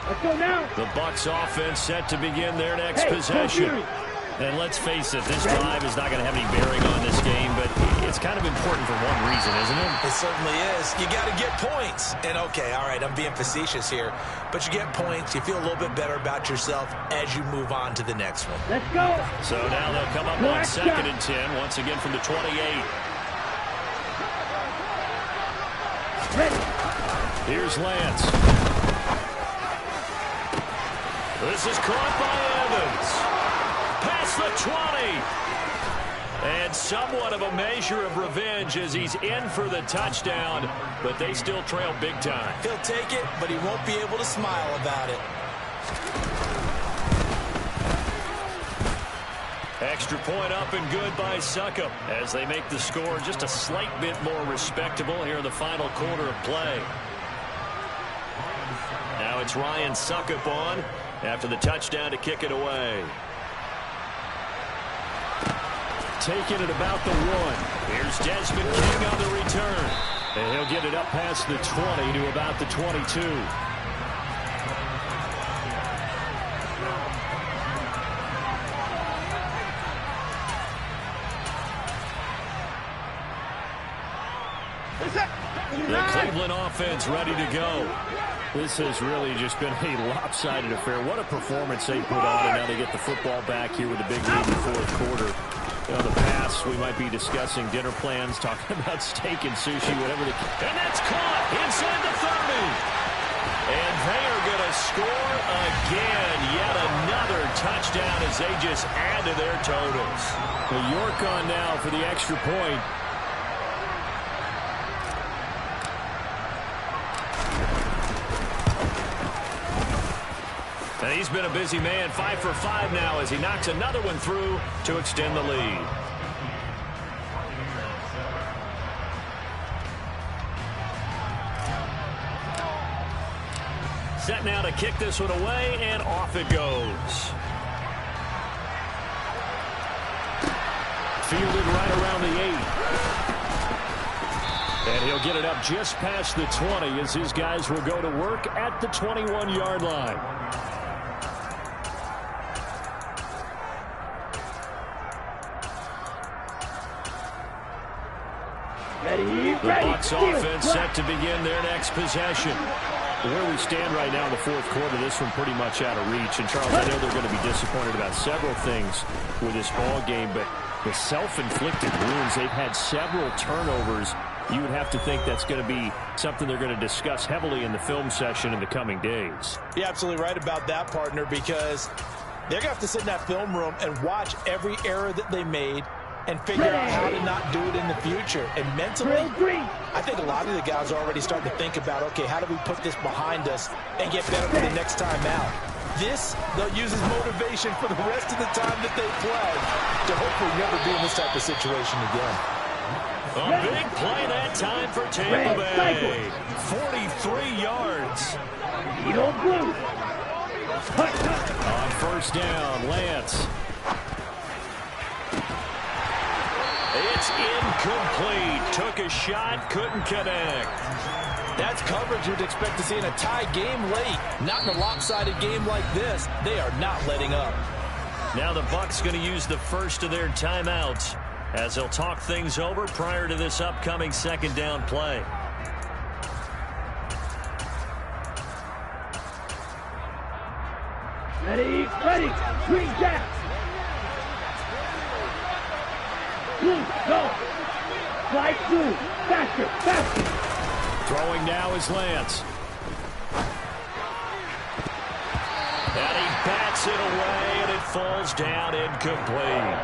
Let's go now. The Bucs offense set to begin their next possession. And let's face it, this drive is not going to have any bearing on this game, but it's kind of important for one reason, isn't it? It certainly is. You got to get points. And, okay, all right, I'm being facetious here, but you get points. You feel a little bit better about yourself as you move on to the next one. Let's go. So now they'll come up on 2nd and 10, once again from the 28. Ready. Here's Lance. This is caught by Evans. Past the 20. And somewhat of a measure of revenge as he's in for the touchdown, but they still trail big time. He'll take it, but he won't be able to smile about it. Extra point up and good by Succop as they make the score just a slight bit more respectable here in the final quarter of play. Now it's Ryan Succop on after the touchdown to kick it away. Taking it about the 1. Here's Desmond King on the return. And he'll get it up past the 20 to about the 22. The Cleveland offense ready to go. This has really just been a lopsided affair. What a performance they put on, and now they get the football back here with a big lead in the 4th quarter. In the past, we might be discussing dinner plans, talking about steak and sushi, whatever. And that's caught inside the 30. And they are going to score again. Yet another touchdown as they just add to their totals. Well, York on now for the extra point. And he's been a busy man, 5 for 5 now as he knocks another one through to extend the lead. Set now to kick this one away, and off it goes. Fielded right around the 8. And he'll get it up just past the 20 as his guys will go to work at the 21-yard line. The Bucs offense set to begin their next possession. Where we stand right now in the 4th quarter, this one pretty much out of reach. And, Charles, I know they're going to be disappointed about several things with this ball game, but the self-inflicted wounds, they've had several turnovers. You would have to think that's going to be something they're going to discuss heavily in the film session in the coming days. You're absolutely right about that, partner, because they're going to have to sit in that film room and watch every error that they made and figure out how to not do it in the future. And mentally, I think a lot of the guys are already starting to think about, okay, how do we put this behind us and get better for the next time out? This, they'll use as motivation for the rest of the time that they play to hopefully never be in this type of situation again. A big play that time for Tampa Bay. 43 yards. On 1st down, Lance. It's incomplete. Took a shot, couldn't connect. That's coverage you'd expect to see in a tie game late. Not in a lopsided game like this. They are not letting up. Now the Bucs going to use the first of their timeouts as they'll talk things over prior to this upcoming 2nd down play. Ready, green down. Go. Slide through. Faster. Throwing now is Lance. And he bats it away, and it falls down incomplete.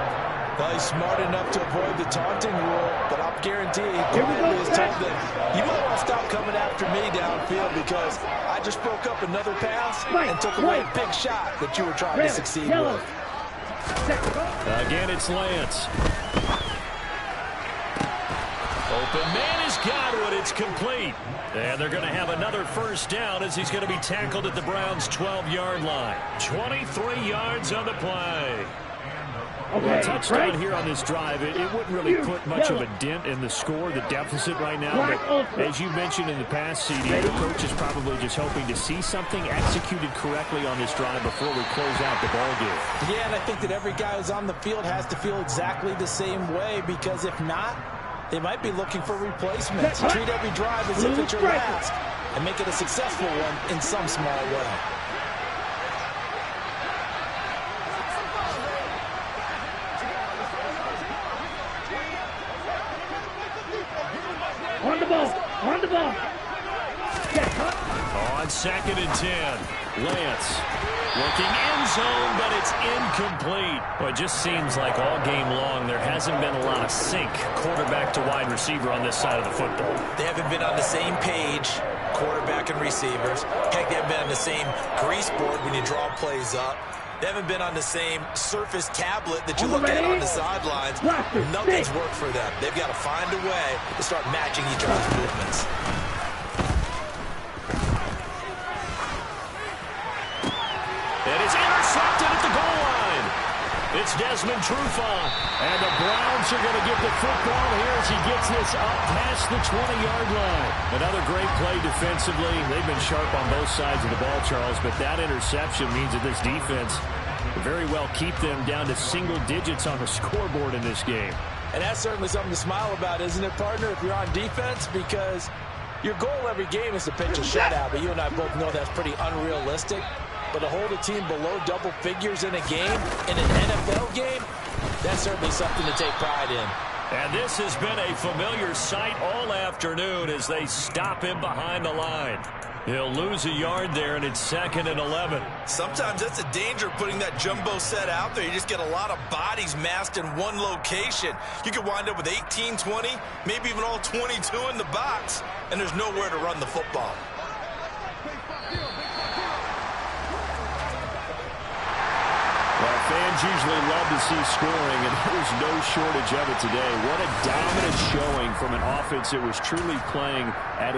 Well, he's smart enough to avoid the taunting rule, but I'll guarantee he quietly has told them, you might want to stop coming after me downfield because I just broke up another pass and took away a big shot that you were trying to succeed with. Again, it's Lance. Open man has got it. It's complete. And they're going to have another 1st down as he's going to be tackled at the Browns' 12-yard line. 23 yards on the play. Well, a touchdown here on this drive, it wouldn't really put much of a dent in the score, the deficit right now. But as you mentioned in the past, CD, the coach is probably just hoping to see something executed correctly on this drive before we close out the ball game. Yeah, and I think that every guy who's on the field has to feel exactly the same way, because if not, they might be looking for replacements. Treat every drive as if it's your last and make it a successful one in some small way. On the ball. On the ball. On 2nd and 10, Lance looking end zone, but it's incomplete. Well, it just seems like all game long there hasn't been a lot of sync quarterback to wide receiver on this side of the football. They haven't been on the same page, quarterback and receivers. Heck, they haven't been on the same grease board when you draw plays up. They haven't been on the same Surface tablet that you look at on the sidelines. Nothing's worked for them. They've got to find a way to start matching each other's movements. And it's intercepted at the goal line. It's Desmond Trufant. And the Browns are going to get the football here as he gets this up past the 20-yard line. Another great play defensively. They've been sharp on both sides of the ball, Charles, but that interception means that this defense will very well keep them down to single digits on the scoreboard in this game. And that's certainly something to smile about, isn't it, partner, if you're on defense? Because your goal every game is to pitch a shutout, but you and I both know that's pretty unrealistic. But to hold a team below double figures in a game, in an NFL game, that's certainly something to take pride in. And this has been a familiar sight all afternoon as they stop him behind the line. He'll lose a yard there, and it's 2nd and 11. Sometimes that's a danger putting that jumbo set out there. You just get a lot of bodies massed in one location. You could wind up with 18, 20, maybe even all 22 in the box, and there's nowhere to run the football. Well, fans usually love to see scoring, and there's no shortage of it today. What a dominant showing from an offense that was truly playing at